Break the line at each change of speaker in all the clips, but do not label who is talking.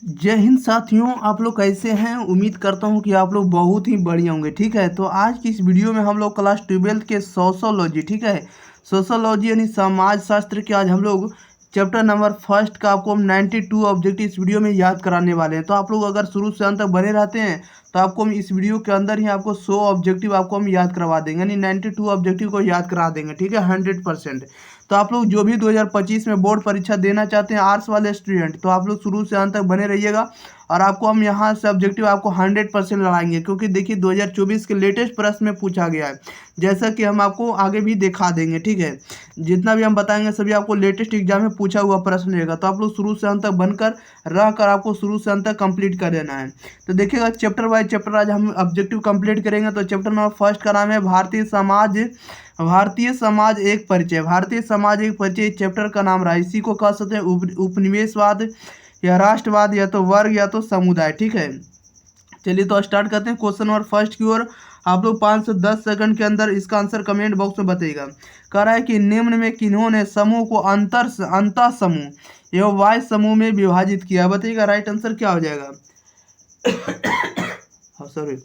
जय हिंद साथियों, आप लोग कैसे हैं। उम्मीद करता हूं कि आप लोग बहुत ही बढ़िया होंगे। ठीक है, तो आज की इस वीडियो में हम लोग क्लास 12th के सोशोलॉजी, ठीक है, सोशोलॉजी यानी समाज शास्त्र के आज हम लोग चैप्टर नंबर फर्स्ट का आपको हम 92 ऑब्जेक्टिव इस वीडियो में याद कराने वाले हैं। तो आप लोग अगर शुरू से अंत तक बने रहते हैं तो आपको हम इस वीडियो के अंदर ही आपको 100 ऑब्जेक्टिव आपको हम याद करवा देंगे, यानी 92 ऑब्जेक्टिव को याद करा देंगे। ठीक है, 100%। तो आप लोग जो भी 2025 में बोर्ड परीक्षा देना चाहते हैं आर्ट्स वाले स्टूडेंट, तो आप लोग शुरू से अंत तक बने रहिएगा और आपको हम यहाँ से ऑब्जेक्टिव आपको 100% लगाएंगे, क्योंकि देखिए 2024 के लेटेस्ट प्रश्न में पूछा गया है, जैसा कि हम आपको आगे भी दिखा देंगे। ठीक है, जितना भी हम बताएंगे सभी आपको लेटेस्ट एग्जाम में पूछा हुआ प्रश्न रहेगा, तो आप लोग शुरू से अंत तक बनकर रह कर आपको शुरू से अंत तक कंप्लीट कर देना है। तो देखिएगा चैप्टर बाय चैप्टर आज हम ऑब्जेक्टिव कंप्लीट करेंगे। तो चैप्टर नंबर फर्स्ट का नाम है भारतीय समाज। भारतीय समाज एक परिचय। भारतीय समाज एक परिचय चैप्टर का नाम रहा। इसी को कह सकते हैं उपनिवेशवाद या राष्ट्रवाद या तो वर्ग या तो समुदाय। ठीक है, चलिए तो स्टार्ट करते हैं क्वेश्चन नंबर फर्स्ट की ओर। आप लोग 5 से 10 सेकंड के अंदर इसका आंसर कमेंट बॉक्स में बताइएगा। कह रहा है कि निम्न में किन्होंने समूह को अंतर समूह एवं वाय समूह में विभाजित किया। बताइएगा राइट आंसर क्या हो जाएगा। सॉरी,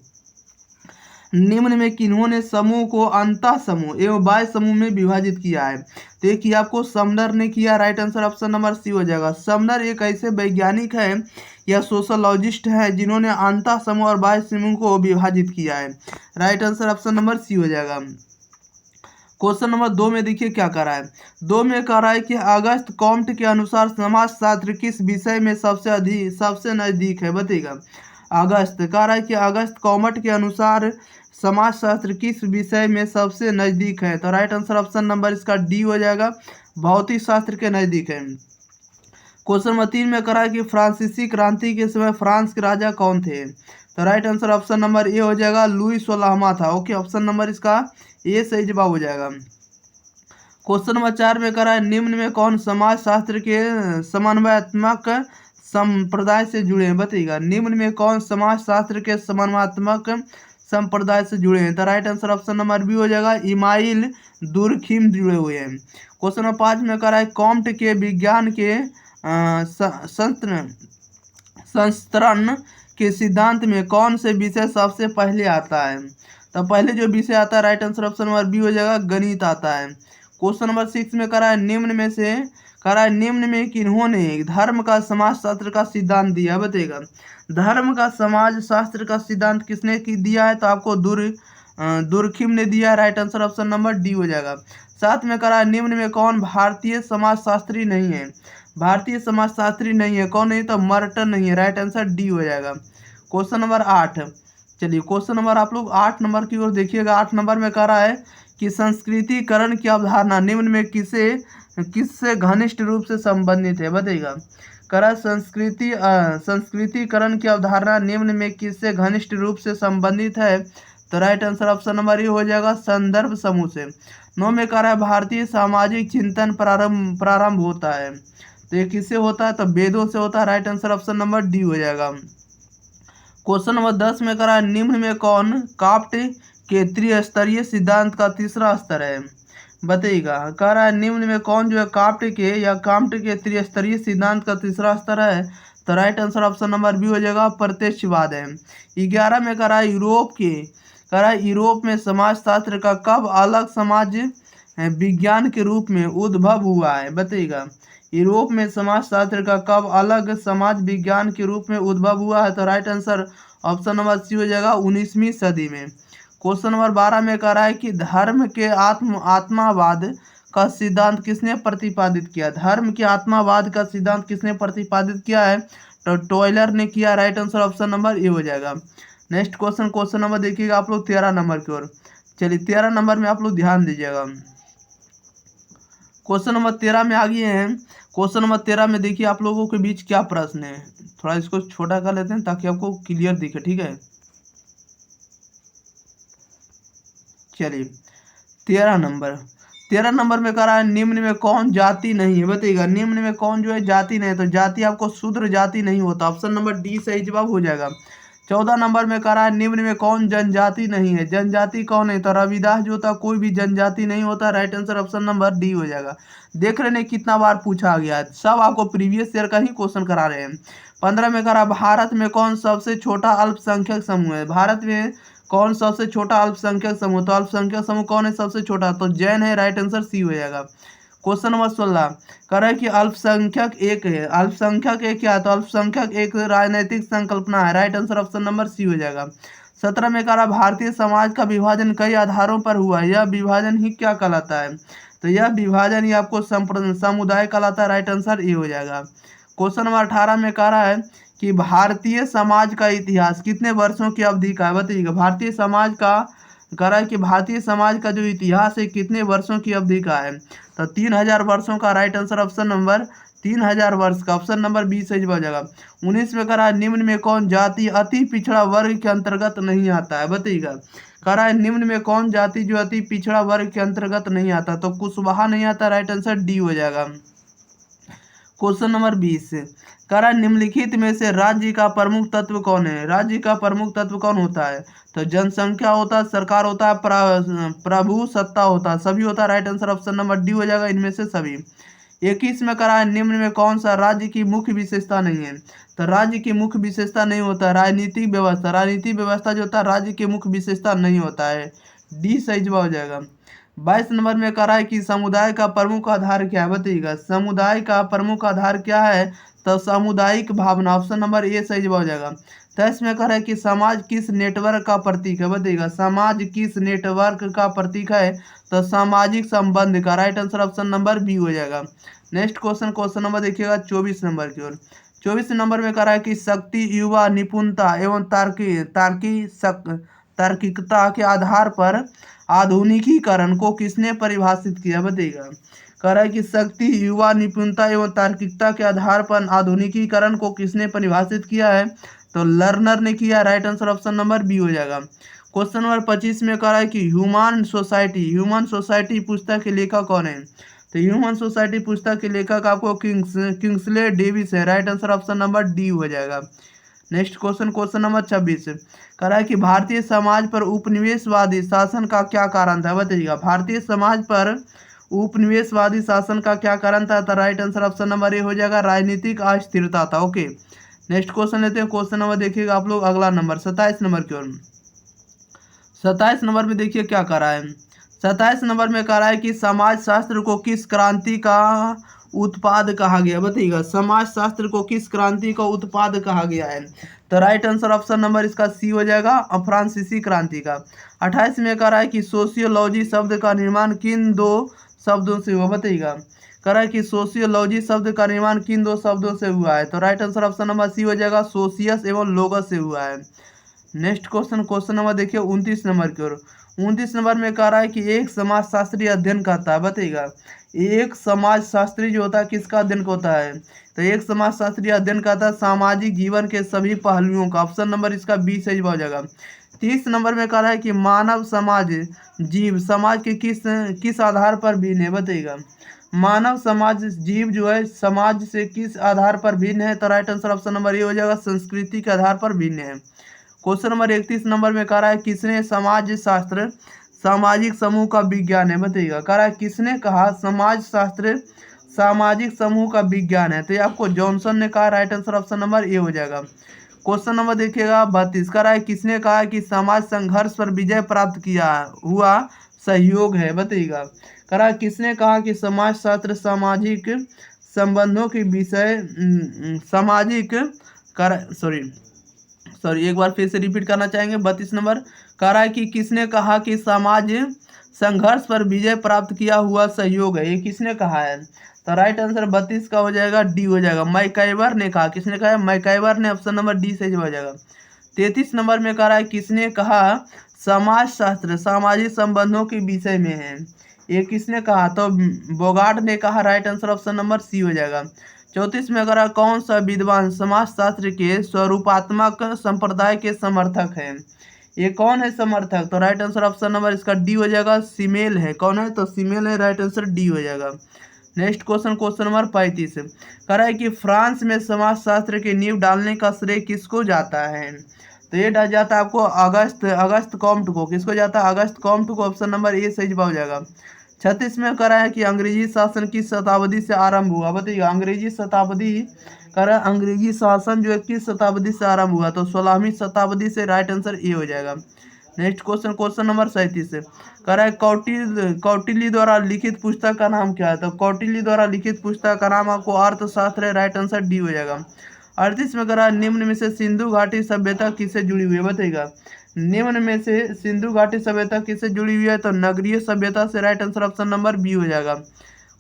निम्न में किन्होंने समूह को अंतः समूह एवं बाह्य समूह में विभाजित किया है। तो ये किया आपको समनर ने किया। Right answer option number C हो जाएगा। समनर एक ऐसे वैज्ञानिक है या सोशोलॉजिस्ट है जिन्होंने अंतः समूह और बाह्य समूह को विभाजित किया है। Right answer option number C हो जाएगा। क्वेश्चन नंबर 2 में देखिए क्या कर रहा है। 2 में कह रहा है कि अगस्त कॉम्ट के अनुसार समाजशास्त्र किस विषय में सबसे नजदीक है। बताइएगा अगस्त कह रहा है कि अगस्त कॉमट के अनुसार समाजशास्त्र किस विषय में सबसे नजदीक है। तो राइट आंसर ऑप्शन नंबर इसका डी हो जाएगा, भौतिक शास्त्र के नजदीक है। क्वेश्चन नंबर 3 में करा है कि फ्रांसीसी क्रांति के समय फ्रांस के राजा कौन थे। तो right answer option number A हो जाएगा, लुई 16वां था। ओके, ऑप्शन नंबर इसका ए सही जवाब हो जाएगा। क्वेश्चन नंबर 4 में करा है निम्न में कौन समाज शास्त्र के समन्वयात्मक संप्रदाय से जुड़े हैं। बताइएगा निम्न में कौन समाज शास्त्र के समन्वयात्मक संप्रदाय से जुड़े हैं। तो right answer option number B हो जाएगा, इमाइल दुर्खिम जुड़े हुए हैं। क्वेश्चन नंबर 5 में करा है कॉम्ट के विज्ञान के संस्तरण के सिद्धांत में कौन से विषय सबसे पहले आता है। तो पहले जो विषय आता है right answer option number B हो जाएगा, गणित आता है। क्वेश्चन नंबर 6 में करा है निम्न में से करा है निम्न में किन्होंने धर्म का समाजशास्त्र का सिद्धांत दिया। बताइएगा धर्म का समाज शास्त्र का सिद्धांत किसने दिया है। तो आपको दुर्खिम ने दिया। Right answer option number D हो जाएगा। साथ में करा है निम्न में कौन भारतीय समाजशास्त्री नहीं है। भारतीय समाजशास्त्री नहीं है, कौन नहीं, तो मर्टन नहीं है। राइट आंसर डी हो जाएगा। क्वेश्चन नंबर 8, चलिए क्वेश्चन नंबर आप लोग 8 नंबर की ओर देखिएगा। 8 नंबर में कह रहा है कि संस्कृतिकरण की अवधारणा निम्न में किससे घनिष्ठ रूप से संबंधित है। बताइएगा करा संस्कृतिकरण की अवधारणा निम्न में किससे घनिष्ठ रूप से संबंधित है। तो right answer option number A हो जाएगा, संदर्भ समूह से। 9 में कह रहा है भारतीय सामाजिक चिंतन प्रारंभ होता है। तो ये किससे होता है, तो वेदों से होता है। Right answer option number D हो जाएगा। क्वेश्चन नंबर 10 में कह रहा है निम्न में कौन काप्ट के त्रिस्तरीय सिद्धांत का तीसरा स्तर है। बताइएगा कह रहा है निम्न में कौन जो है काप्ट के त्रिस्तरीय सिद्धांत का तीसरा स्तर है। तो right answer option number B हो जाएगा, प्रत्यक्षवाद है। 11 में कह रहा है यूरोप में समाजशास्त्र का कब अलग समाज विज्ञान के रूप में उद्भव हुआ है। बताइएगा यूरोप में समाजशास्त्र का कब अलग समाज विज्ञान के रूप में उद्भव हुआ है। तो right answer option number C हो जाएगा, 19वीं सदी में। क्वेश्चन नंबर 12 में कह रहा है कि धर्म के आत्मावाद का सिद्धांत किसने प्रतिपादित किया। धर्म के आत्मावाद का सिद्धांत किसने प्रतिपादित किया है। तो टॉयलर ने किया। Right answer option number A हो जाएगा। नेक्स्ट क्वेश्चन नंबर देखिएगा आप लोग 13 नंबर की ओर। चलिए 13 नंबर में आप लोग ध्यान दीजिएगा। क्वेश्चन नंबर 13 में आ गए हैं। क्वेश्चन नंबर 13 में देखिए आप लोगों के बीच क्या प्रश्न है। थोड़ा इसको छोटा कर लेते हैं ताकि आपको क्लियर दिखे। ठीक है, चलिए 13 नंबर में कह रहा है निम्न में कौन जाति नहीं है। बताइएगा निम्न में कौन जो है जाति नहीं है। तो जाति आपको शूद्र जाति नहीं होता। ऑप्शन नंबर डी सही जवाब हो जाएगा। 14 नंबर में कह रहा है निम्न में कौन जनजाति नहीं है। जनजाति कौन है, तो रविदास जो था कोई भी जनजाति नहीं होता। Right answer option number D हो जाएगा। देख रहे हैं कितना बार पूछा गया है, सब आपको प्रीवियस ईयर का ही क्वेश्चन करा रहे हैं। 15 में कह रहा भारत में कौन सबसे छोटा अल्पसंख्यक समूह है। भारत में कौन सबसे छोटा अल्पसंख्यक समूह, तो अल्पसंख्यक समूह कौन है सबसे छोटा, तो जैन है। राइट आंसर सी हो जाएगा। क्वेश्चन नंबर 16 कह रहा है कि अल्पसंख्यक एक है। अल्पसंख्यक एक क्या है, तो अल्पसंख्यक एक राजनीतिक संकल्पना है। Right answer option number C हो जाएगा। 17 में कह रहा भारतीय समाज का विभाजन कई आधारों पर हुआ है। यह विभाजन ही क्या कहलाता है, तो यह विभाजन ही आपको समुदाय कहलाता है। राइट आंसर ए हो जाएगा। क्वेश्चन नंबर 18 में कह रहा है कि भारतीय समाज का इतिहास कितने वर्षों की अवधि का है, बताइएगा। भारतीय समाज का कह रहा है कि भारतीय समाज का जो इतिहास है कितने वर्षों की अवधि का है, तो 3000 वर्षों का। राइट आंसर ऑप्शन नंबर 3000 वर्ष का, ऑप्शन नंबर बी सही हो जाएगा। 19 में कह रहा है निम्न में कौन जाति अति पिछड़ा वर्ग के अंतर्गत नहीं आता है, बताइएगा। कह रहा है निम्न में कौन जाति जो अति पिछड़ा वर्ग के अंतर्गत नहीं आता, तो कुशवाहा नहीं आता। राइट आंसर डी हो जाएगा। क्वेश्चन नंबर 20 कह रहा है निम्नलिखित में से राज्य का प्रमुख तत्व कौन है। राज्य का प्रमुख तत्व कौन होता है, तो जनसंख्या होता है, सरकार होता है, प्रभु सत्ता होता है, सभी होता है। Right answer option number D हो जाएगा, इनमें से सभी। 21 में कह रहा है निम्न में कौन सा राज्य की मुख्य विशेषता नहीं है, तो राज्य की मुख्य विशेषता नहीं होता राजनीतिक व्यवस्था। राजनीतिक व्यवस्था जो होता है राज्य की मुख्य विशेषता नहीं होता है। डी सही जवाब हो जाएगा। 22 नंबर में कह रहा है कि समुदाय का प्रमुख आधार क्या है, बताइएगा। समुदाय का प्रमुख आधार क्या है, तो सामुदायिक भावना, ऑप्शन नंबर ए सही जवाब हो जाएगा। 23 में कह रहा है कि समाज किस नेटवर्क का प्रतीक है, बताइएगा। समाज किस नेटवर्क का प्रतीक है, तो सामाजिक संबंध का। Right answer option number B हो जाएगा। नेक्स्ट क्वेश्चन, क्वेश्चन नंबर देखिएगा 24 नंबर की ओर। 24 नंबर में कह रहा है कि शक्ति, युवा, निपुणता एवं तार्किकता के आधार पर आधुनिकीकरण को किसने परिभाषित किया, बताइएगा। कह रहा है कि शक्ति, युवा, निपुणता एवं तार्किकता के आधार पर आधुनिकीकरण को किसने परिभाषित किया है, तो लर्नर ने किया। Right answer option number B हो जाएगा। क्वेश्चन नंबर 25 में कह रहा है कि ह्यूमन सोसाइटी पुस्तक के लेखक कौन है, तो ह्यूमन सोसाइटी पुस्तक के लेखक आपको किंग्सले डेविस है। Right answer option number D हो जाएगा। नेक्स्ट क्वेश्चन, क्वेश्चन नंबर 26 कह रहा है कि भारतीय समाज पर उपनिवेशवादी शासन का क्या कारण था, बताइएगा। भारतीय समाज पर उपनिवेशवादी शासन का क्या कारण था, तो right answer option number A हो जाएगा, राजनीतिक अस्थिरता था। ओके, नेक्स्ट क्वेश्चन लेते हैं। क्वेश्चन नंबर देखिएगा आप लोग, अगला नंबर 27 नंबर की ओर। 27 नंबर में देखिए क्या कह रहा है। 27 नंबर में कह रहा है कि समाज शास्त्र को किस क्रांति का उत्पाद कहा गया, बताइएगा। समाज शास्त्र को किस क्रांति का उत्पाद कहा गया है, तो राइट आंसर ऑप्शन नंबर इसका सी हो जाएगा, फ्रांसीसी क्रांति का। 28 में कह रहा है कि सोशियोलॉजी शब्द का निर्माण किन दो शब्दों से हुआ, बताइएगा। कह रहा है कि सोशियोलॉजी शब्द का निर्माण किन दो शब्दों से हुआ है, तो right answer option number C हो जाएगा, सोशियस एवं लोगस से हुआ है। नेक्स्ट क्वेश्चन, क्वेश्चन नंबर देखिए 29 नंबर की ओर। 29 नंबर में कह रहा है कि एक समाजशास्त्री अध्ययन करता है, बताइएगा। एक समाजशास्त्री जो होता है किसका अध्ययन होता है, तो एक समाजशास्त्री अध्ययन करता है सामाजिक जीवन के सभी पहलुओं का। ऑप्शन नंबर इसका बी सही हो जाएगा। 30 नंबर में कह रहा है कि मानव समाज जीव समाज के किस आधार पर भिन्न है, बताइएगा। मानव समाज जीव जो है समाज से किस आधार पर भिन्न है, तो right answer option number A हो जाएगा, संस्कृति के आधार पर भिन्न है। क्वेश्चन नंबर 31 नंबर में कह रहा है किसने समाज शास्त्र सामाजिक समूह का विज्ञान है, बताइएगा। कह रहा है किसने कहा समाज शास्त्र सामाजिक समूह का विज्ञान है, तो ये आपको जॉनसन ने कहा। Right answer option number A हो जाएगा। क्वेश्चन नंबर देखिएगा 32 कह रहा है किसने कहा कि समाज संघर्ष पर विजय प्राप्त किया हुआ सहयोग है, बताइएगा। कह रहा है किसने कहा कि समाज शास्त्र सामाजिक संबंधों के विषय सामाजिक सॉरी एक बार फिर से रिपीट करना चाहेंगे। 32 नंबर कह रहा है कि किसने कहा कि समाज संघर्ष पर विजय प्राप्त किया हुआ सहयोग है, ये किसने कहा है, तो राइट आंसर 32 का हो जाएगा, डी हो जाएगा, मैकाइवर ने कहा। किसने कहा है, मैकाइवर ने, ऑप्शन नंबर डी सही हो जाएगा। 33 नंबर में कह रहा है किसने कहा समाज शास्त्र सामाजिक संबंधों के विषय में है, ये किसने कहा, तो बोगार्ड ने कहा। Right answer option number C हो जाएगा। 34 में अगर कौन सा विद्वान समाजशास्त्र के स्वरूपात्मक संप्रदाय के समर्थक है, ये कौन है समर्थक, तो राइट आंसर ऑप्शन नंबर इसका डी हो जाएगा, सीमेल है। कौन है, तो सीमेल है। राइट आंसर डी हो जाएगा। नेक्स्ट क्वेश्चन, क्वेश्चन नंबर 35 कह रहा है कि फ्रांस में समाजशास्त्र की नींव डालने का श्रेय किसको जाता है, तो ये जाता है आपको अगस्त अगस्त कॉम्ट को, किसको जाता है अगस्त कॉम्ट को, ऑप्शन नंबर ए सही जवाब हो जाएगा। 36 में करा है कि अंग्रेजी शासन किस शताब्दी से आरंभ हुआ, बताइए अंग्रेजी शताब्दी करा, अंग्रेजी शासन जो है किस शताब्दी से आरंभ हुआ, तो 16वीं शताब्दी से, राइट आंसर ए हो जाएगा। नेक्स्ट क्वेश्चन, क्वेश्चन नंबर 37 करा है कौटिल्य द्वारा लिखित पुस्तक का नाम क्या है, तो कौटिल्य द्वारा लिखित पुस्तक का नाम आपको अर्थशास्त्र है, राइट आंसर डी हो जाएगा। 38 में करा निम्न में से सिंधु घाटी सभ्यता किससे जुड़ी हुई है, बताइएगा निम्न में से सिंधु घाटी सभ्यता किससे जुड़ी हुई है, तो नगरीय सभ्यता से, right answer option number B हो जाएगा।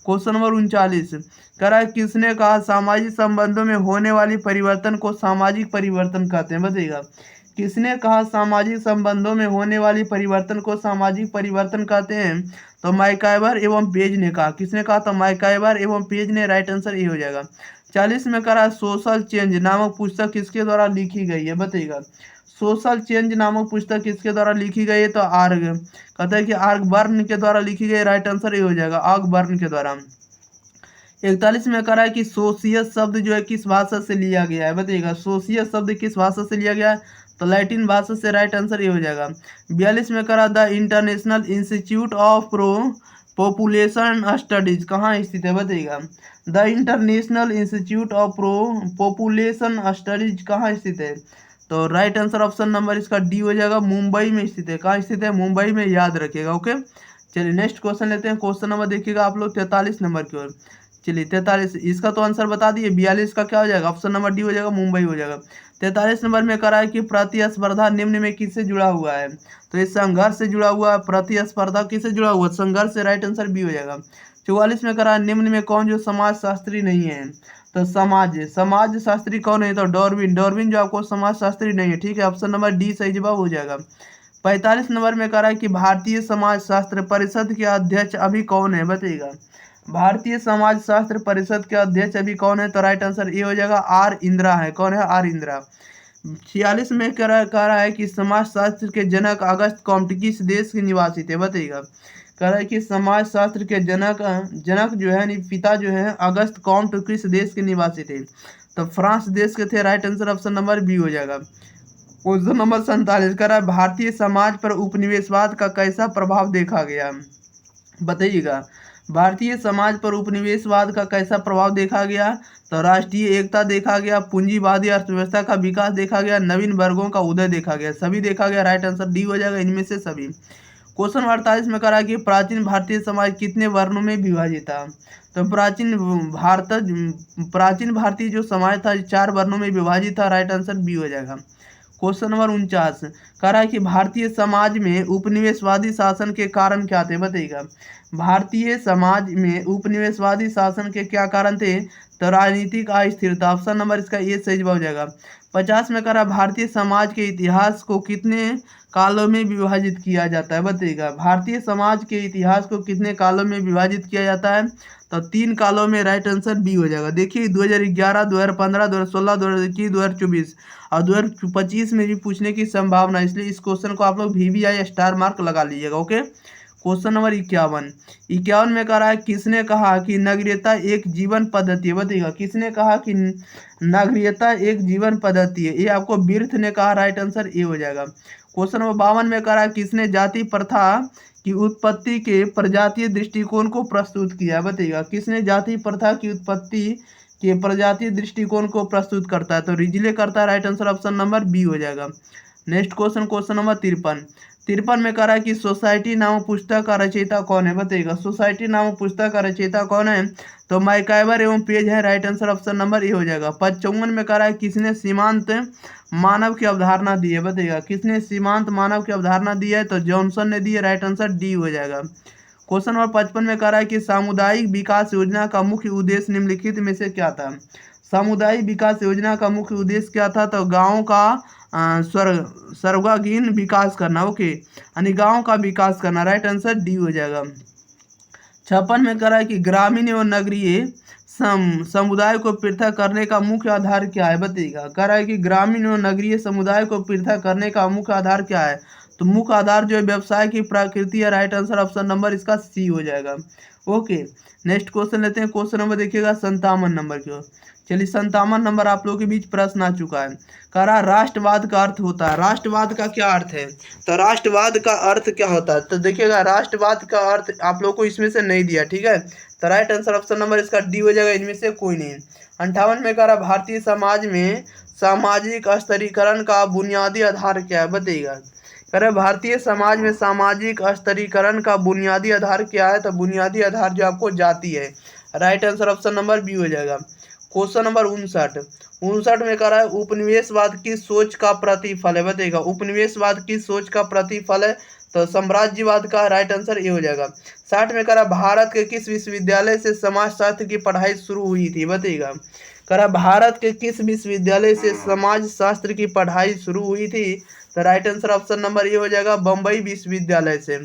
क्वेश्चन नंबर 39 करा है किसने कहा सामाजिक संबंधों में होने वाली परिवर्तन को सामाजिक परिवर्तन कहते हैं, बताइएगा किसने कहा सामाजिक संबंधों में होने वाली परिवर्तन को सामाजिक परिवर्तन कहते हैं, तो मैकाइवर एवं पेज ने कहा, किसने कहा, तो मैकाइवर एवं पेज ने, राइट आंसर ये हो जाएगा। 40 में करा सोशल चेंज नामक पुस्तक किसके द्वारा लिखी गई है, बताइएगा सोशल चेंज नामक पुस्तक किसके द्वारा लिखी गई है, तो आर्ग कहता है कि आर्ग बर्न के द्वारा लिखी गई, राइट आंसर ये हो जाएगा आर्ग बर्न के द्वारा। 41 में करा है कि सोशियस शब्द जो है किस भाषा से लिया गया है, बताइएगा सोशियस शब्द किस भाषा से लिया गया है, तो लैटिन भाषा से, राइट आंसर ये हो जाएगा। 42 में करा the international institute of population studies कहाँ स्थित है, बताइएगा the international institute of population studies कहाँ स्थित है, तो राइट आंसर ऑप्शन नंबर इसका डी हो जाएगा, मुंबई में स्थित है, कहाँ स्थित है, मुंबई में, याद रखिएगा। ओके चलिए नेक्स्ट क्वेश्चन लेते हैं, क्वेश्चन नंबर देखिएगा आप लोग 43 नंबर की ओर। चलिए 43, इसका तो आंसर बता दिए, 42 का क्या हो जाएगा, ऑप्शन नंबर डी हो जाएगा, मुंबई हो जाएगा। 43 नंबर में करा है कि प्रतिस्पर्धा निम्न में किससे जुड़ा हुआ है, तो ये संघर्ष से जुड़ा हुआ है, प्रतिस्पर्धा किससे जुड़ा हुआ है, संघर्ष से, राइट आंसर बी हो जाएगा। 44 में करा निम्न में कौन जो समाज शास्त्री नहीं है, तो समाज शास्त्री कौन है, तो डार्विन जो आपको समाज शास्त्री नहीं है, ठीक है, ऑप्शन नंबर डी सही जवाब हो जाएगा। 45 नंबर में करा है कि भारतीय समाज शास्त्र परिषद के अध्यक्ष अभी कौन है, बताइएगा भारतीय समाज शास्त्र परिषद के अध्यक्ष अभी कौन है, तो राइट आंसर ए हो जाएगा आर इंदिरा है, कौन है, आर इंदिरा। 46 में कह रहा है कि समाज शास्त्र के जनक अगस्त कॉम्ट किस देश के निवासी थे, बताइएगा कह रहा है कि समाज शास्त्र के जनक जो है पिता जो है अगस्त कॉम्ट किस देश के निवासी थे, तो फ्रांस देश के थे, right answer option number B हो जाएगा। क्वेश्चन नंबर 47 कह रहा है भारतीय समाज पर उपनिवेशवाद का कैसा प्रभाव देखा गया, बताइएगा भारतीय समाज पर उपनिवेशवाद का कैसा प्रभाव देखा गया, तो राष्ट्रीय एकता देखा गया, पूंजीवादी अर्थव्यवस्था का विकास देखा गया, नवीन वर्गों का उदय देखा गया, सभी देखा गया, राइट आंसर डी हो जाएगा इनमें से सभी। क्वेश्चन 48 में करा कि प्राचीन भारतीय समाज कितने वर्णों में विभाजित था, तो प्राचीन भारतीय जो समाज था 4 वर्णों में विभाजित था, राइट आंसर बी हो जाएगा। क्वेश्चन नंबर 49 कह रहा है कि भारतीय समाज में उपनिवेशवादी शासन के कारण क्या थे, बताइएगा भारतीय समाज में उपनिवेशवादी शासन के क्या कारण थे, तो राजनीतिक अस्थिरता, ऑप्शन नंबर इसका ए सही जवाब हो जाएगा। 50 में कह रहा भारतीय समाज के इतिहास को कितने कालों में विभाजित किया जाता है, बताइएगा भारतीय समाज के इतिहास को कितने कालों में विभाजित किया जाता है, तो 3 कालों में, राइट आंसर बी हो जाएगा। देखिए 2011, 2015, 2016, 2021, 2024 और 2025 में भी पूछने की संभावना, इसलिए इस क्वेश्चन को आप लोग VVI स्टार मार्क लगा लीजिएगा। ओके क्वेश्चन नंबर 51 में कह रहा है किसने कहा कि नगरीयता एक जीवन पद्धति है, बताइएगा किसने कहा कि नगरीयता एक जीवन पद्धति है, ये आपको बिर्थ ने कहा, राइट आंसर ए हो जाएगा। क्वेश्चन नंबर 52 में कह रहा है किसने जाति प्रथा की उत्पत्ति के प्रजातीय दृष्टिकोण को प्रस्तुत किया है, बताइएगा किसने जाति प्रथा की उत्पत्ति के प्रजातीय दृष्टिकोण को प्रस्तुत करता है, तो रिजले करता है, right answer option number B हो जाएगा। नेक्स्ट क्वेश्चन, क्वेश्चन नंबर 53 में कह रहा है कि सोसाइटी नामक पुस्तक का रचयिता कौन है, बताइएगा सोसाइटी नामक पुस्तक का रचयिता कौन है, तो मैकाइवर एवं पेज है, right answer option number A हो जाएगा। 55 में कह रहा है किसने सीमांत मानव की अवधारणा दी है, बताइएगा किसने सीमांत मानव की अवधारणा दी है, तो जॉनसन ने दी है, राइट आंसर डी हो जाएगा। क्वेश्चन नंबर 55 में कह रहा है कि सामुदायिक विकास योजना का मुख्य उद्देश्य निम्नलिखित में से क्या था, सामुदायिक विकास योजना का मुख्य उद्देश्य क्या था, तो गाँव का सर्वांगीण विकास करना, ओके यानी गाँव का विकास करना, राइट आंसर डी हो जाएगा। 56 में कह रहा है कि ग्रामीण एवं नगरीय समुदाय को पृथक करने का मुख्य आधार क्या है, बताइएगा कह रहा है कि ग्रामीण एवं नगरीय समुदाय को पृथक करने का मुख्य आधार क्या है, तो मुख्य आधार जो है व्यवसाय की प्रकृति है, राइट आंसर ऑप्शन नंबर इसका सी हो जाएगा। ओके, नेक्स्ट क्वेश्चन लेते हैं। क्वेश्चन नंबर देखिएगा 57 नंबर की ओर। चलिए 57 नंबर आप लोगों के बीच प्रश्न आ चुका है। कह रहा राष्ट्रवाद का अर्थ होता है, राष्ट्रवाद का क्या अर्थ है? तो राष्ट्रवाद का अर्थ क्या होता है? तो देखिएगा राष्ट्रवाद का अर्थ आप लोग को इसमें से नहीं दिया, ठीक है। तो राइट आंसर ऑप्शन नंबर इसका डी हो जाएगा, इनमें से कोई नहीं। 58 में कह रहा भारतीय समाज में सामाजिक स्तरीकरण का बुनियादी आधार क्या है, बताइएगा। कह रहे भारतीय समाज में सामाजिक स्तरीकरण का बुनियादी आधार क्या है? तो बुनियादी आधार जो आपको जाति है, right answer option number B हो जाएगा। क्वेश्चन नंबर 59 में कह रहा है उपनिवेशवाद की सोच का प्रतिफल है, बताइएगा। उपनिवेशवाद की सोच का प्रतिफल है तो साम्राज्यवाद का, राइट आंसर ये हो जाएगा। 60 में कह रहा भारत के किस विश्वविद्यालय से समाजशास्त्र की पढ़ाई शुरू हुई थी, बताइएगा। कह रहा भारत के किस विश्वविद्यालय से समाज शास्त्र की पढ़ाई शुरू हुई थी? तो राइट आंसर ऑप्शन नंबर ये हो जाएगा, बम्बई विश्वविद्यालय से।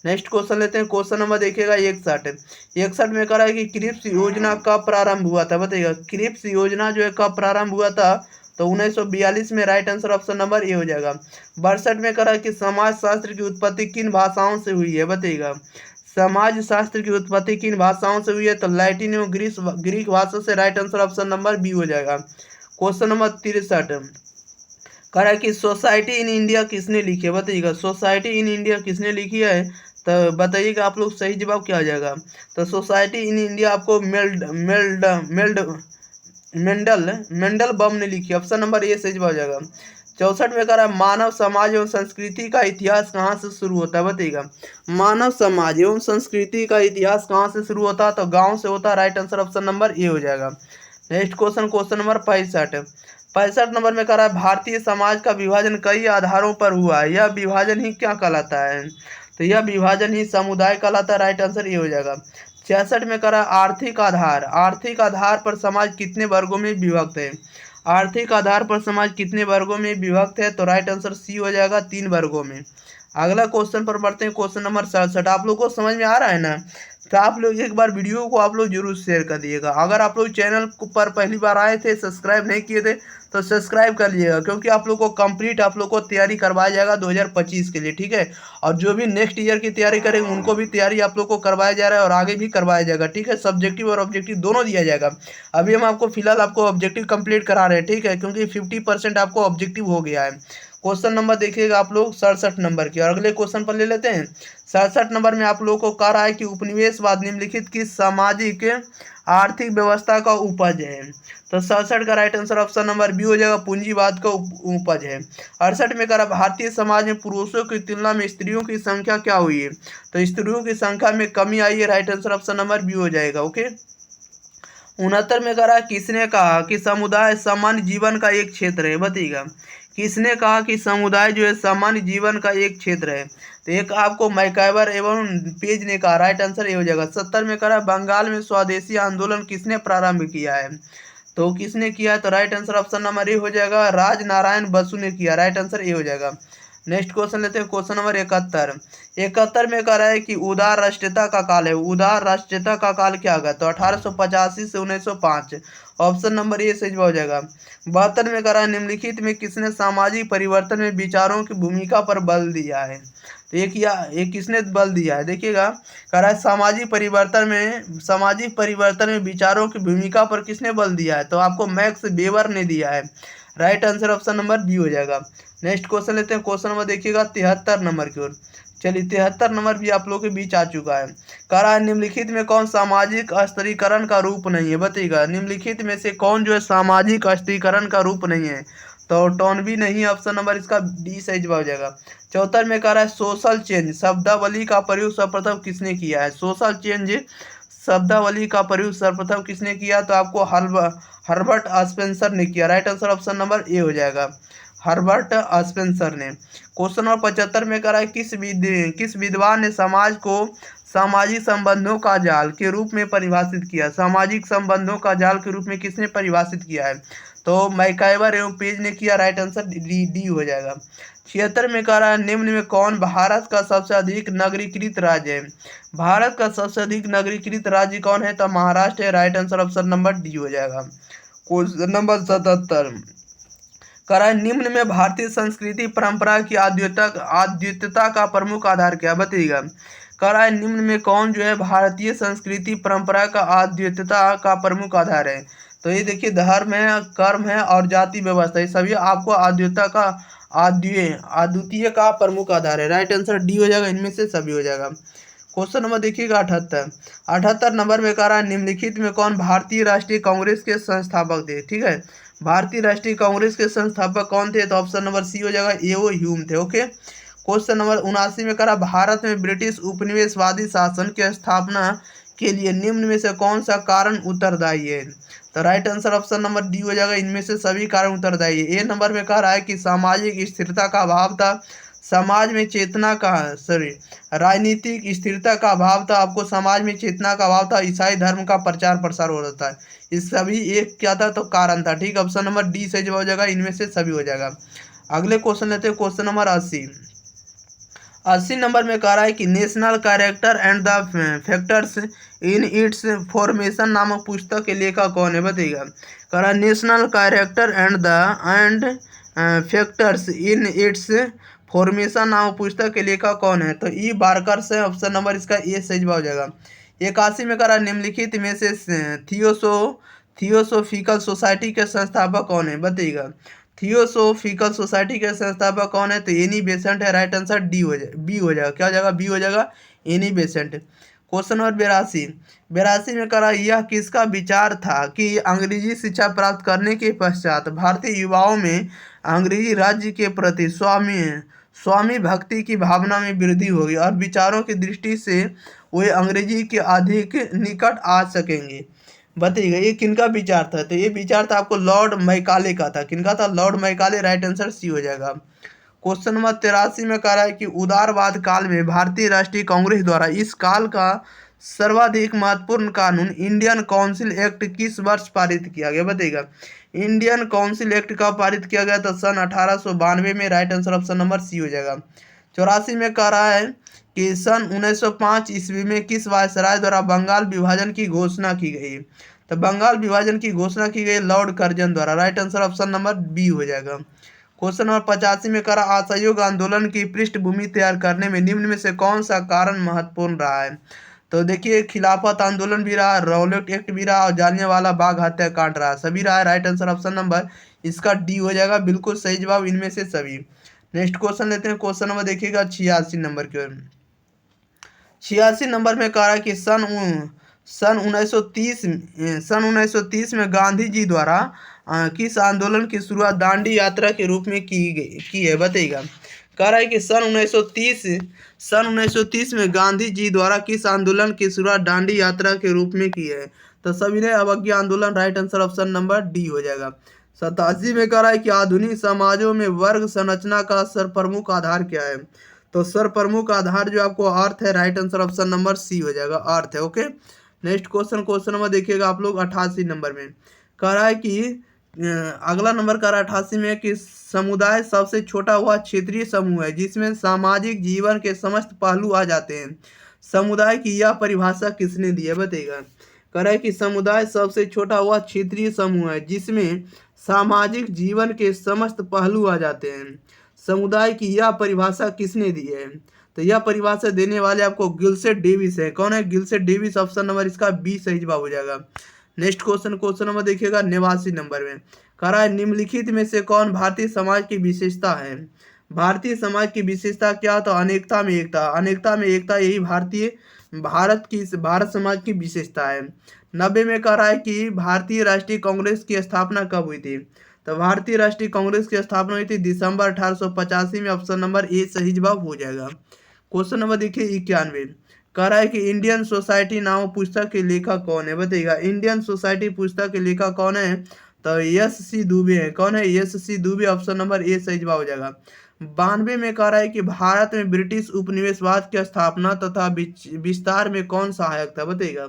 नेक्स्ट क्वेश्चन लेते हैं। क्वेश्चन नंबर देखिएगा 61 में कह रहा है कि क्रिप्स योजना कब प्रारंभ हुआ था, बताइएगा। क्रिप्स योजना जो है कब प्रारंभ हुआ था? तो 1942 में, right answer option number A हो जाएगा। 62 में कह रहा है कि समाज शास्त्र की उत्पत्ति किन भाषाओं से हुई है, बताइएगा। समाज शास्त्र की उत्पत्ति किन भाषाओं से हुई है? तो लैटिन एवं ग्रीक भाषा से, right answer option number B हो जाएगा। क्वेश्चन नंबर 63 कह रहा है कि सोसाइटी इन इंडिया किसने लिखी है, बताइएगा। सोसाइटी इन इंडिया किसने लिखी है? तो बताइएगा आप लोग, सही जवाब क्या हो जाएगा। तो सोसाइटी इन इंडिया आपको मेंडल बम ने लिखी, ऑप्शन नंबर ए सही जवाब हो जाएगा। 64 में कह रहा है मानव समाज एवं संस्कृति का इतिहास कहाँ से शुरू होता है, बताइएगा। मानव समाज एवं संस्कृति का इतिहास कहाँ से शुरू होता है? तो गांव से होता है, right answer option number A हो जाएगा। नेक्स्ट क्वेश्चन नंबर 65 नंबर में कह रहा है भारतीय समाज का विभाजन कई आधारों पर हुआ है, यह विभाजन ही क्या कहलाता है? तो यह विभाजन ही समुदाय कहलाता है, राइट आंसर ये हो जाएगा। 66 में कह रहा है आर्थिक आधार पर समाज कितने वर्गों में विभक्त है? आर्थिक आधार पर समाज कितने वर्गों में विभक्त है? तो राइट आंसर सी हो जाएगा, 3 वर्गों में। अगला क्वेश्चन पर बढ़ते हैं। क्वेश्चन नंबर 67 आप लोग को समझ में आ रहा है ना? तो आप लोग एक बार वीडियो को आप लोग जरूर शेयर कर दिएगा। अगर आप लोग चैनल पर पहली बार आए थे, सब्सक्राइब नहीं किए थे, तो सब्सक्राइब कर लीजिएगा, क्योंकि आप लोग को कंप्लीट आप लोग को तैयारी करवाया जाएगा 2025 के लिए, ठीक है। और जो भी नेक्स्ट ईयर की तैयारी करेंगे उनको भी तैयारी आप लोग को करवाया जा रहा है और आगे भी करवाया जाएगा, ठीक है। सब्जेक्टिव और ऑब्जेक्टिव दोनों दिया जाएगा। अभी हम आपको फिलहाल आपको ऑब्जेक्टिव कंप्लीट करा रहे हैं, ठीक है, क्योंकि 50% आपको ऑब्जेक्टिव हो गया है। क्वेश्चन नंबर देखिएगा आप लोग 67 नंबर की, और अगले क्वेश्चन पर ले लेते हैं। 67 नंबर में आप लोगों को कह रहा है कि उपनिवेशवाद निम्नलिखित की सामाजिक आर्थिक व्यवस्था का उपज है? तो 67 का right answer option number B हो जाएगा, पूंजीवाद का उपज है। 68 में कह रहा भारतीय समाज में पुरुषों की तुलना में स्त्रियों की संख्या क्या हुई है? तो स्त्रियों की संख्या में कमी आई है, right answer option number B हो जाएगा। ओके। 69 में कह रहा है किसने कहा कि समुदाय सामान्य जीवन का एक क्षेत्र है, बताइएगा। किसने कहा कि समुदाय जो है सामान्य जीवन का एक क्षेत्र है? तो एक आपको मैकाइवर एवं पेज ने कहा, राइट आंसर ये हो जाएगा। 70 में कह रहा है बंगाल में स्वदेशी आंदोलन किसने प्रारंभ किया है? तो किसने किया है? तो right answer option number A हो जाएगा, राजनारायण बसु ने किया, राइट आंसर ए हो जाएगा। नेक्स्ट क्वेश्चन लेते हैं। क्वेश्चन नंबर 71 में कह रहा है कि उदार राष्ट्रीयता का काल है, उदार राष्ट्रीयता का काल क्या होगा? तो 1885 से 1905, ऑप्शन नंबर ए सही हो जाएगा। 72 में कह रहा है निम्नलिखित में किसने सामाजिक परिवर्तन में विचारों की भूमिका पर बल दिया है? तो ये किसने बल दिया है? देखिएगा, कह रहा है सामाजिक परिवर्तन में विचारों की भूमिका पर किसने बल दिया है? तो आपको मैक्स वेबर ने दिया है, right answer option number B हो जाएगा। नेक्स्ट क्वेश्चन लेते हैं। क्वेश्चन नंबर देखिएगा 73 नंबर की ओर। चलिए 73 नंबर भी आप लोगों के बीच आ चुका है। कह रहा है निम्नलिखित में कौन सामाजिक स्तरीकरण का रूप नहीं है? बताइएगा, निम्नलिखित में से कौन जो है सामाजिक स्तरीकरण का रूप नहीं है? तो टोन भी नहीं, ऑप्शन नंबर इसका डी सही जवाब हो जाएगा। 74 में कह रहा है सोशल चेंज शब्दावली का प्रयोग सर्वप्रथम किसने किया है? सोशल चेंज शब्दावली का प्रयोग सर्वप्रथम किसने किया? तो आपको हर्बर्ट स्पेंसर ने किया, right answer option number A हो जाएगा, हर्बर्ट स्पेंसर ने। क्वेश्चन नंबर 75 में कह रहा है किस विद्वान ने समाज को सामाजिक संबंधों का जाल के रूप में परिभाषित किया? सामाजिक संबंधों का जाल के रूप में किसने परिभाषित किया है? तो मैकाइवर एवं पेज ने किया, राइट आंसर डी हो जाएगा। 76 में कह रहा है निम्न में कौन भारत का सबसे अधिक नगरीकृत राज्य है? भारत का सबसे अधिक नगरीकृत राज्य कौन है? तो महाराष्ट्र है, right answer option number D हो जाएगा। क्वेश्चन नंबर 77 कह रहा है निम्न में भारतीय संस्कृति परंपरा की अद्वितीयता का प्रमुख आधार क्या बताइएगा। कह रहा है निम्न में कौन जो है भारतीय संस्कृति परंपरा का अद्वितीयता का प्रमुख आधार है। तो ये देखिए धर्म है, कर्म है और जाति व्यवस्था, ये सभी आपको अद्वितीयता का अद्वितीय का प्रमुख आधार है। राइट आंसर डी हो जाएगा, इनमें से सभी हो जाएगा। क्वेश्चन नंबर देखिएगा 78 नंबर में कह रहा है निम्नलिखित में कौन भारतीय राष्ट्रीय कांग्रेस के संस्थापक थे। ठीक है, भारतीय राष्ट्रीय कांग्रेस के संस्थापक कौन थे, तो ऑप्शन नंबर सी हो जाएगा, ए ओ ह्यूम थे। ओके, क्वेश्चन नंबर 79 में कह रहा भारत में ब्रिटिश उपनिवेशवादी शासन की स्थापना के लिए निम्न में से कौन सा कारण उत्तरदायी है। तो right answer option number D हो जाएगा, इनमें से सभी कारण उत्तरदायी है। ए नंबर में कह रहा है कि सामाजिक स्थिरता का अभाव था, समाज में चेतना का राजनीतिक स्थिरता का अभाव था, आपको समाज में चेतना का अभाव था, ईसाई धर्म का प्रचार प्रसार हो रहा था। इस सभी एक क्या था, तो कारण था। ठीक, ऑप्शन नंबर डी सही जवाब हो जाएगा, इनमें से सभी हो जाएगा। अगले क्वेश्चन लेते हैं, क्वेश्चन नंबर 80 नंबर में कह रहा है कि national character and the factors in its formation नामक पुस्तक के लेखक कौन है बताइएगा। कह रहा है national character and factors in its formation नामक पुस्तक के लेखक कौन है, तो ई बार्कर से ऑप्शन नंबर इसका ए सही जवाब हो जाएगा। 81 में कह रहा है निम्नलिखित में से थियोसोफिकल सोसाइटी के संस्थापक कौन है बताइएगा। थियोसोफिकल सोसाइटी के संस्थापक कौन है, तो एनी बेसेंट है। राइट आंसर डी हो जाए, बी हो जाएगा, क्या हो जाएगा, बी हो जाएगा, एनी बेसेंट। क्वेश्चन नंबर 82 में करा यह किसका विचार था कि अंग्रेजी शिक्षा प्राप्त करने के पश्चात भारतीय युवाओं में अंग्रेजी राज्य के प्रति स्वामी भक्ति की भावना में वृद्धि होगी और विचारों की दृष्टि से वे अंग्रेजी के अधिक निकट आ सकेंगे। बताइएगा ये किनका विचार था, तो ये विचार था आपको लॉर्ड मैकाले का था। किनका था, Lord Macaulay. Right answer C हो जाएगा। क्वेश्चन नंबर 83 में कह रहा है कि उदारवाद काल में भारतीय राष्ट्रीय कांग्रेस द्वारा इस काल का सर्वाधिक महत्वपूर्ण कानून इंडियन काउंसिल एक्ट किस वर्ष पारित किया गया बताइएगा। इंडियन काउंसिल एक्ट कब पारित किया गया, तो सन 1892 में। Right answer option number C हो जाएगा। 84 में कह रहा है कि सन 1905 ईस्वी में किस वायसराय द्वारा बंगाल विभाजन की घोषणा की गई, तो बंगाल विभाजन की घोषणा की गई लॉर्ड कर्जन द्वारा। Right answer option number B हो जाएगा। क्वेश्चन नंबर 85 में करा असहयोग आंदोलन की पृष्ठभूमि तैयार करने में निम्न में से कौन सा कारण महत्वपूर्ण रहा है, तो देखिए खिलाफत आंदोलन भी रहा, रॉलेट एक्ट भी रहा और जालियांवाला बाग हत्याकांड रहा, सभी रहा है। राइट आंसर ऑप्शन नंबर इसका डी हो जाएगा, बिल्कुल सही जवाब इनमें से सभी। नेक्स्ट क्वेश्चन लेते हैं, क्वेश्चन नंबर देखिएगा 86 नंबर की ओर। 86 नंबर में कह रहा है कि सन 1930 में गांधी जी द्वारा किस आंदोलन की शुरुआत दांडी यात्रा के रूप में की है बताइएगा। कह रहा है कि सन 1930 में गांधी जी द्वारा किस आंदोलन की शुरुआत दांडी यात्रा के रूप में की है, तो सभी ने अवज्ञा आंदोलन। Right answer option number D हो जाएगा। 87 में कह रहा है कि आधुनिक समाजों में वर्ग संरचना का सर्वप्रमुख आधार क्या है, तो सर्वप्रमुख आधार जो आपको अर्थ है। Right answer option number C हो जाएगा, अर्थ है। ओके, नेक्स्ट क्वेश्चन नंबर देखिएगा आप लोग 88 नंबर में कह रहा है कि अगला नंबर कह रहा है 88 में कि समुदाय सबसे छोटा हुआ क्षेत्रीय समूह है जिसमें सामाजिक जीवन के समस्त पहलू आ जाते हैं। समुदाय की यह परिभाषा किसने दी है बताइएगा। कह रहा है कि समुदाय सबसे छोटा हुआ क्षेत्रीय समूह है जिसमें सामाजिक जीवन के समस्त पहलू आ जाते हैं। समुदाय की यह परिभाषा किसने दी है, तो यह परिभाषा देने वाले आपको गिलसेट डेविस है। कौन है, गिलसेट डेविस। ऑप्शन नंबर इसका बी सही जवाब हो जाएगा। नेक्स्ट क्वेश्चन नंबर देखिएगा 89 नंबर में कह रहा है निम्नलिखित में से कौन भारतीय समाज की विशेषता है। भारतीय समाज की विशेषता क्या, तो अनेकता में एकता। अनेकता में एकता यही भारत समाज की विशेषता है। 90 में कह रहा है कि भारतीय राष्ट्रीय कांग्रेस की स्थापना कब हुई थी, तो भारतीय राष्ट्रीय कांग्रेस की स्थापना हुई थी दिसंबर 1885 में। ऑप्शन नंबर ए सही जवाब हो जाएगा। क्वेश्चन नंबर देखिए 91 कह रहा है कि इंडियन सोसाइटी नामक पुस्तक के लेखक कौन है बताइएगा। इंडियन सोसाइटी पुस्तक के लेखक कौन है, तो एस.सी. दुबे है। कौन है, SC. Dubey. Option number A सही जवाब हो जाएगा। 92 में कह रहा है कि भारत में ब्रिटिश उपनिवेशवाद की स्थापना तथा विस्तार में कौन सहायक था बताइएगा।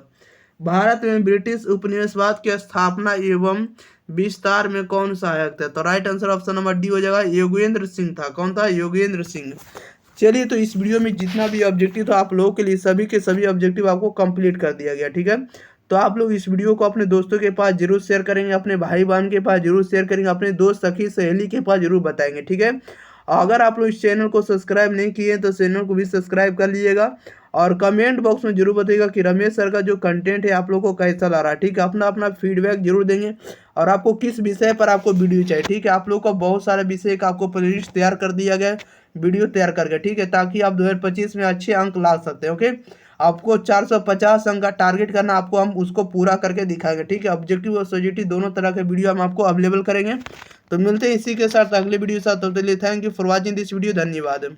भारत में ब्रिटिश उपनिवेशवाद की स्थापना एवं विस्तार में कौन सहायक था, तो right answer option number D हो जाएगा, योगेंद्र सिंह था। कौन था, योगेंद्र सिंह। चलिए, तो इस वीडियो में जितना भी ऑब्जेक्टिव था आप लोगों के लिए सभी के सभी ऑब्जेक्टिव आपको कंप्लीट कर दिया गया। ठीक है, तो आप लोग इस वीडियो को अपने दोस्तों के पास जरूर शेयर करेंगे, अपने भाई बहन के पास जरूर शेयर करेंगे, अपने दोस्त सखी सहेली के पास जरूर बताएंगे, ठीक है। अगर आप लोग इस चैनल को सब्सक्राइब नहीं किए तो चैनल को भी सब्सक्राइब कर लीजिएगा और कमेंट बॉक्स में जरूर बताइएगा कि रमेश सर का जो कंटेंट है आप लोग को कैसा लग रहा है, ठीक है। अपना अपना फीडबैक जरूर देंगे और आपको किस विषय पर आपको वीडियो चाहिए, ठीक है। आप लोग को बहुत सारे विषय का आपको प्लेलिस्ट तैयार कर दिया गया है, वीडियो तैयार करके, ठीक है, ताकि आप 2025 में अच्छे अंक ला सकते हैं, ओके। आपको 450 अंक का टारगेट करना, आपको हम उसको पूरा करके दिखाएंगे, ठीक है। ऑब्जेक्टिव और सब्जेक्टिव दोनों तरह के वीडियो हम आपको अवेलेबल करेंगे। तो मिलते हैं इसी के साथ अगले वीडियो के साथ, तब तक के लिए thank you for watching this video, धन्यवाद।